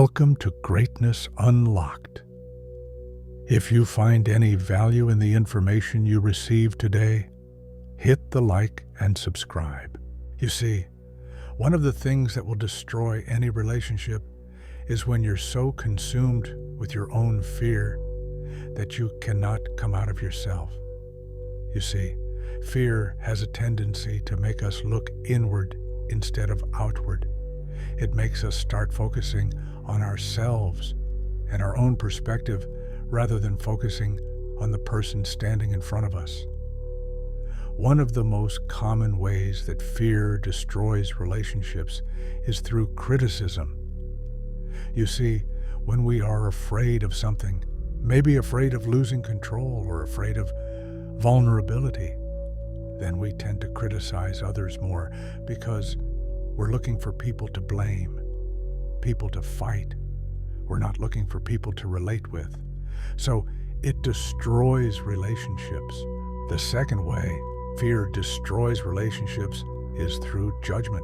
Welcome to Greatness Unlocked. If you find any value in the information you receive today, hit the like and subscribe. You see, one of the things that will destroy any relationship is when you're so consumed with your own fear that you cannot come out of yourself. You see, fear has a tendency to make us look inward instead of outward. It makes us start focusing on ourselves and our own perspective rather than focusing on the person standing in front of us. One of the most common ways that fear destroys relationships is through criticism. You see, when we are afraid of something, maybe afraid of losing control or afraid of vulnerability, then we tend to criticize others more because we're looking for people to blame, people to fight. We're not looking for people to relate with. So it destroys relationships. The second way fear destroys relationships is through judgment.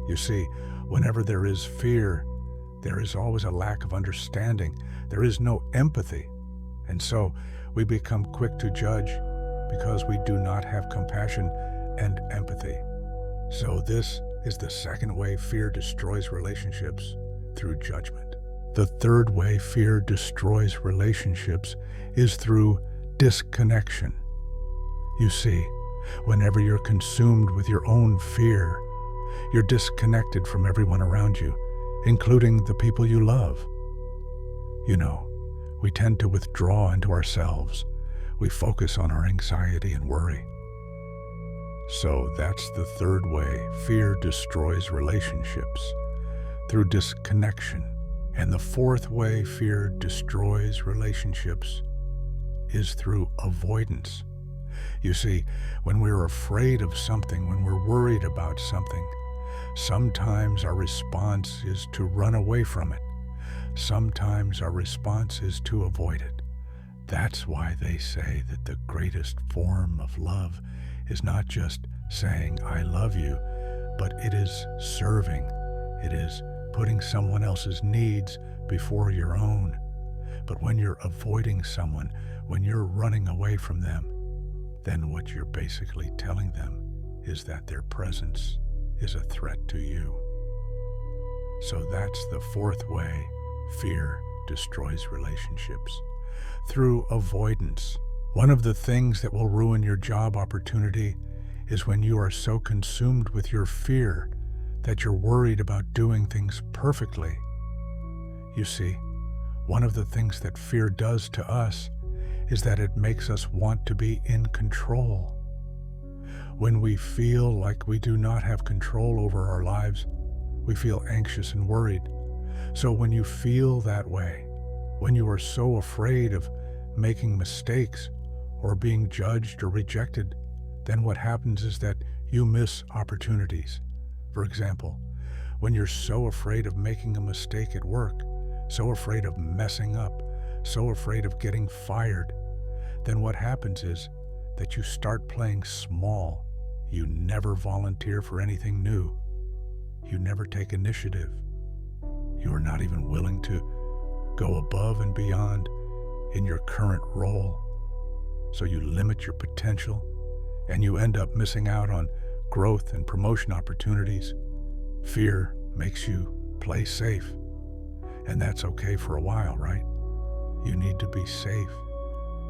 You see, whenever there is fear, there is always a lack of understanding. There is no empathy. And so we become quick to judge because we do not have compassion and empathy. So this is the second way fear destroys relationships, through judgment. The third way fear destroys relationships is through disconnection. You see, whenever you're consumed with your own fear, you're disconnected from everyone around you, including the people you love. You know, we tend to withdraw into ourselves. We focus on our anxiety and worry. So that's the third way fear destroys relationships, through disconnection. And the fourth way fear destroys relationships is through avoidance. You see, when we're afraid of something, when we're worried about something, sometimes our response is to run away from it. Sometimes our response is to avoid it. That's why they say that the greatest form of love is not just saying, "I love you," but it is serving. It is putting someone else's needs before your own. But when you're avoiding someone, when you're running away from them, then what you're basically telling them is that their presence is a threat to you. So that's the fourth way fear destroys relationships, through avoidance. One of the things that will ruin your job opportunity is when you are so consumed with your fear that you're worried about doing things perfectly. You see, one of the things that fear does to us is that it makes us want to be in control. When we feel like we do not have control over our lives, we feel anxious and worried. So when you feel that way, when you are so afraid of making mistakes or being judged or rejected, then what happens is that you miss opportunities. For example, when you're so afraid of making a mistake at work, so afraid of messing up, so afraid of getting fired, then what happens is that you start playing small. You never volunteer for anything new. You never take initiative. You are not even willing to go above and beyond in your current role. So you limit your potential and you end up missing out on growth and promotion opportunities. Fear makes you play safe. And that's okay for a while, right? You need to be safe.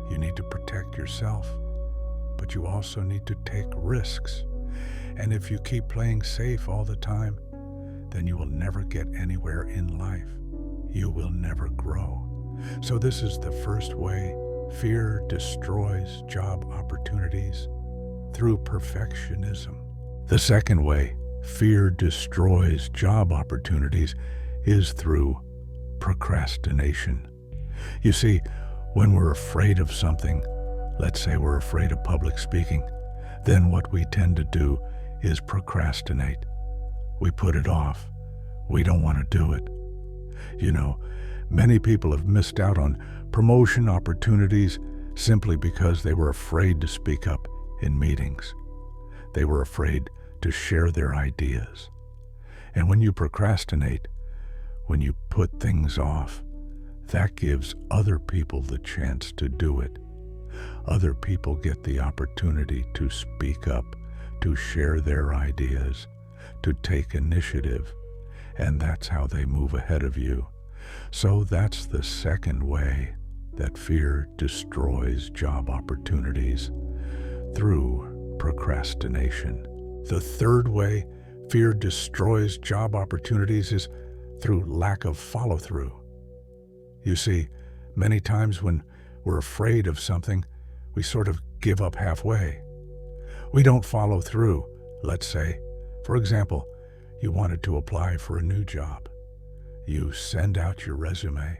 You need to protect yourself. But you also need to take risks. And if you keep playing safe all the time, then you will never get anywhere in life. You will never grow. So this is the first way fear destroys job opportunities, through perfectionism. The second way fear destroys job opportunities is through procrastination. You see, when we're afraid of something, let's say we're afraid of public speaking, then what we tend to do is procrastinate. We put it off. We don't want to do it. You know, many people have missed out on promotion opportunities simply because they were afraid to speak up in meetings. They were afraid to share their ideas. And when you procrastinate, When you put things off, that gives other people the chance to do it. Other people get the opportunity to speak up, to share their ideas, to take initiative, and that's how they move ahead of you. So that's the second way that fear destroys job opportunities, through procrastination. The third way fear destroys job opportunities is through lack of follow-through. You see, many times when we're afraid of something, we sort of give up halfway. We don't follow through. Let's say, for example, you wanted to apply for a new job. You send out your resume,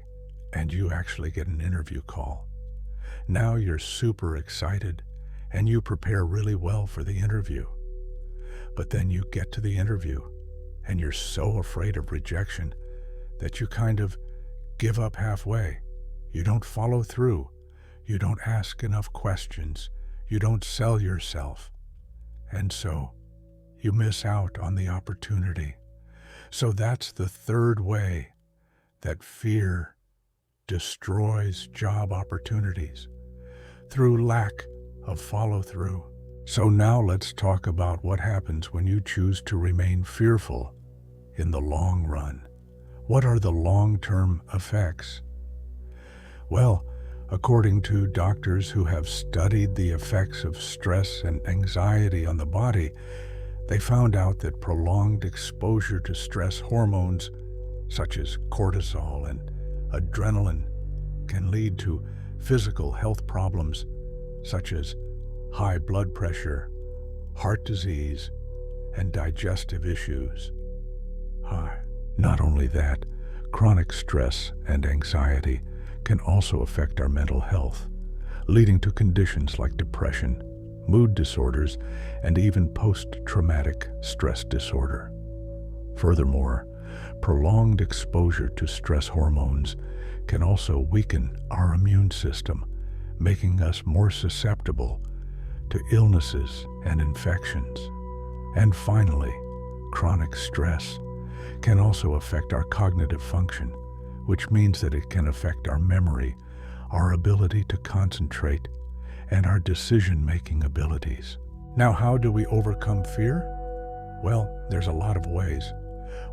and you actually get an interview call. Now you're super excited, and you prepare really well for the interview. But then you get to the interview, and you're so afraid of rejection that you kind of give up halfway. You don't follow through. You don't ask enough questions. You don't sell yourself. And so you miss out on the opportunity. So that's the third way that fear destroys job opportunities, through lack of follow-through. So now let's talk about what happens when you choose to remain fearful in the long run. What are the long-term effects? Well, according to doctors who have studied the effects of stress and anxiety on the body, they found out that prolonged exposure to stress hormones such as cortisol and adrenaline can lead to physical health problems such as high blood pressure, heart disease, and digestive issues. Not only that, chronic stress and anxiety can also affect our mental health, leading to conditions like depression, mood disorders, and even post-traumatic stress disorder. Furthermore, prolonged exposure to stress hormones can also weaken our immune system, making us more susceptible to illnesses and infections. And finally, chronic stress can also affect our cognitive function, which means that it can affect our memory, our ability to concentrate, and our decision-making abilities. Now, how do we overcome fear? Well, there's a lot of ways.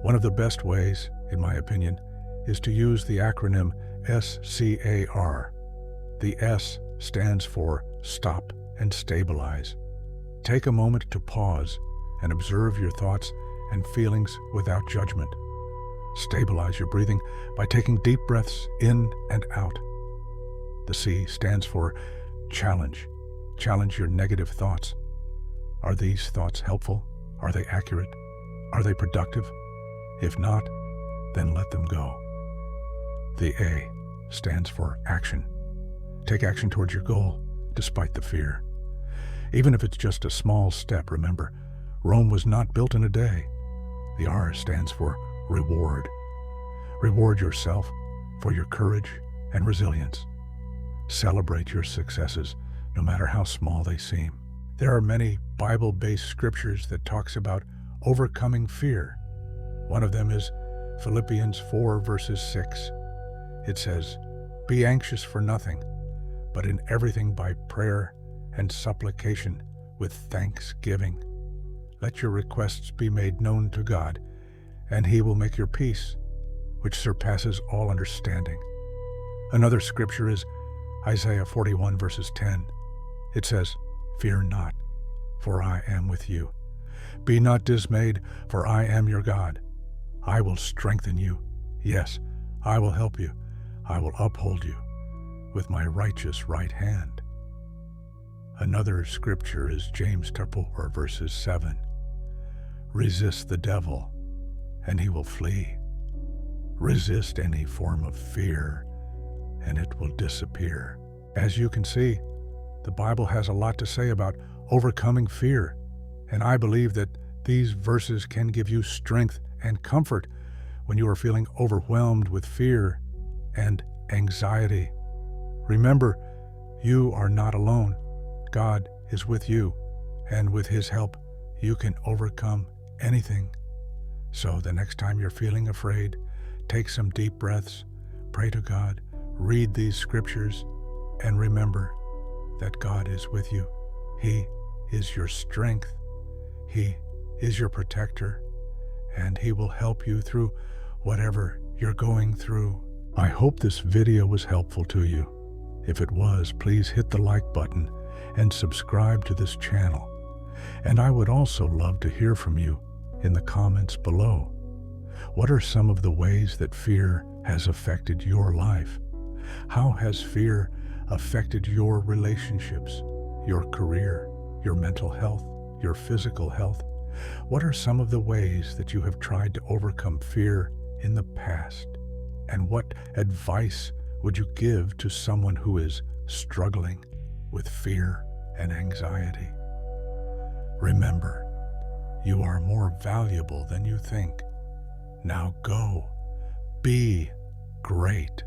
One of the best ways, in my opinion, is to use the acronym SCAR. The S stands for Stop and Stabilize. Take a moment to pause and observe your thoughts and feelings without judgment. Stabilize your breathing by taking deep breaths in and out. The C stands for Challenge. Challenge your negative thoughts. Are these thoughts helpful? Are they accurate? Are they productive? If not, then let them go. The A stands for Action. Take action towards your goal, despite the fear. Even if it's just a small step, remember, Rome was not built in a day. The R stands for Reward. Reward yourself for your courage and resilience. Celebrate your successes, no matter how small they seem. There are many Bible-based scriptures that talks about overcoming fear. One of them is Philippians 4 verses 6. It says, "Be anxious for nothing, but in everything by prayer and supplication with thanksgiving. Let your requests be made known to God, and He will make your peace, which surpasses all understanding." Another scripture is Isaiah 41 verses 10. It says, "Fear not, for I am with you. Be not dismayed, for I am your God. I will strengthen you. Yes, I will help you. I will uphold you with my righteous right hand." Another scripture is James 4 verses 7. "Resist the devil, and he will flee. Resist any form of fear, and it will disappear." As you can see, the Bible has a lot to say about overcoming fear, and I believe that these verses can give you strength and comfort when you are feeling overwhelmed with fear and anxiety. Remember, you are not alone. God is with you, and with His help, you can overcome anything. So the next time you're feeling afraid, Take some deep breaths, pray to God, read these scriptures, and remember that God is with you. He is your strength. He is your protector, and He will help you through whatever you're going through. I hope this video was helpful to you. If it was, please hit the like button and subscribe to this channel. And I would also love to hear from you in the comments below. What are some of the ways that fear has affected your life? How has fear affected your relationships, your career, your mental health, your physical health? What are some of the ways that you have tried to overcome fear in the past? And what advice would you give to someone who is struggling with fear and anxiety? Remember, you are more valuable than you think. Now go, be great.